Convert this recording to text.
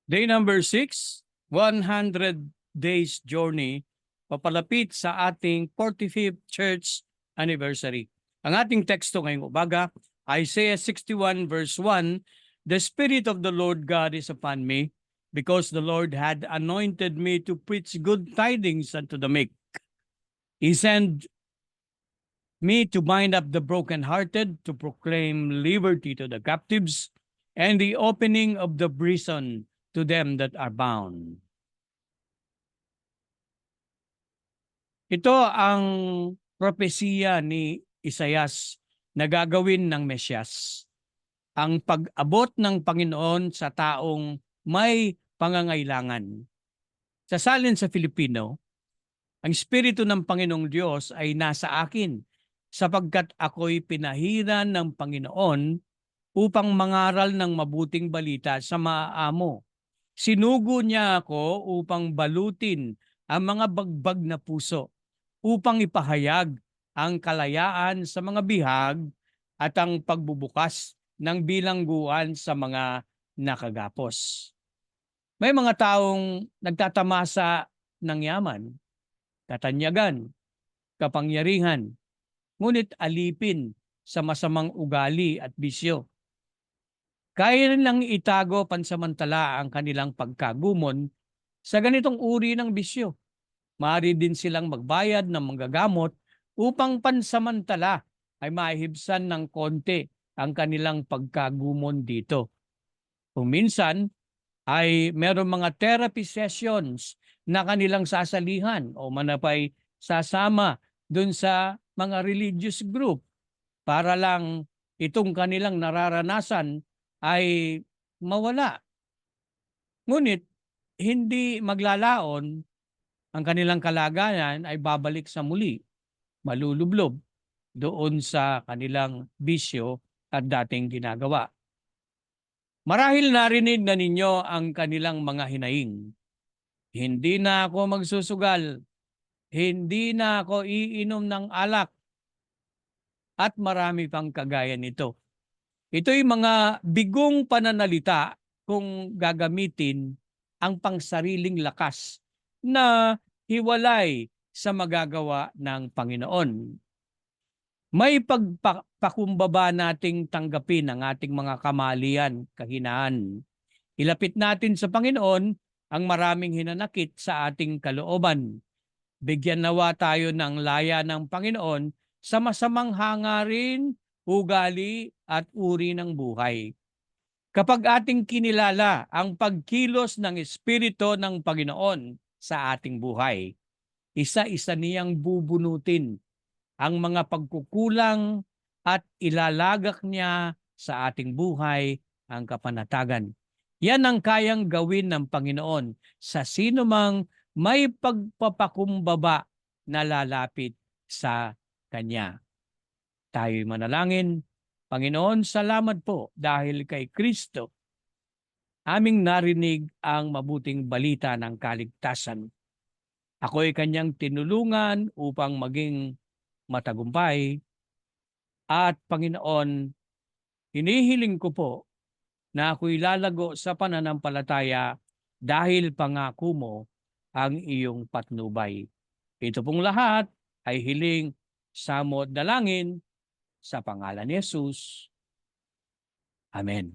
Day number 6, 100 days journey, papalapit sa ating 45th church anniversary. Ang ating teksto ngayong umaga, Isaiah 61 verse 1, "The Spirit of the Lord God is upon me, because the Lord had anointed me to preach good tidings unto the meek. He sent me to bind up the brokenhearted, to proclaim liberty to the captives, and the opening of the prison to them that are bound." Ito ang propesiya ni Isaias na gagawin ng Mesyas. Ang pag-abot ng Panginoon sa taong may pangangailangan. Sa salin sa Filipino, ang Espiritu ng Panginoong Diyos ay nasa akin sapagkat ako'y pinahiran ng Panginoon upang mangaral ng mabuting balita sa maaamo. Sinugo niya ako upang balutin ang mga bagbag na puso, upang ipahayag ang kalayaan sa mga bihag at ang pagbubukas ng bilangguan sa mga nakagapos. May mga taong nagtatamasa ng yaman, katanyagan, kapangyarihan, ngunit alipin sa masamang ugali at bisyo. Kaya nilang itago pansamantala ang kanilang pagkagumon sa ganitong uri ng bisyo. Maaari din silang magbayad ng manggagamot upang pansamantala ay mahibsan ng konti ang kanilang pagkagumon dito. Kung minsan ay meron mga therapy sessions na kanilang sasalihan o manapay sasama dun sa mga religious group para lang itong kanilang nararanasan ay mawala. Ngunit hindi maglalaon, ang kanilang kalagayan ay babalik sa muli, malulublob doon sa kanilang bisyo at dating ginagawa. Marahil narinig na ninyo ang kanilang mga hinaing. Hindi na ako magsusugal, hindi na ako iinom ng alak, at marami pang kagaya nito. Ito'y mga bigong pananalita kung gagamitin ang pangsariling lakas na hiwalay sa magagawa ng Panginoon. May pagpakumbaba nating tanggapin ang ating mga kamalian, kahinaan. Ilapit natin sa Panginoon ang maraming hinanakit sa ating kalooban. Bigyan nawa tayo ng laya ng Panginoon sa masamang hangarin, ugali at uri ng buhay. Kapag ating kinilala ang pagkilos ng Espiritu ng Panginoon sa ating buhay, isa-isa niyang bubunutin ang mga pagkukulang at ilalagak niya sa ating buhay ang kapanatagan. Yan ang kayang gawin ng Panginoon sa sinumang may pagpapakumbaba na lalapit sa Kanya. Tayo'y manalangin. Panginoon, salamat po dahil kay Kristo aming narinig ang mabuting balita ng kaligtasan. Ako'y Kanyang tinulungan upang maging matagumpay. At Panginoon, hinihiling ko po na ako'y lalago sa pananampalataya dahil pangako mo ang iyong patnubay. Ito pong lahat ay hiling sa dalangin sa pangalan ni Jesus. Amen.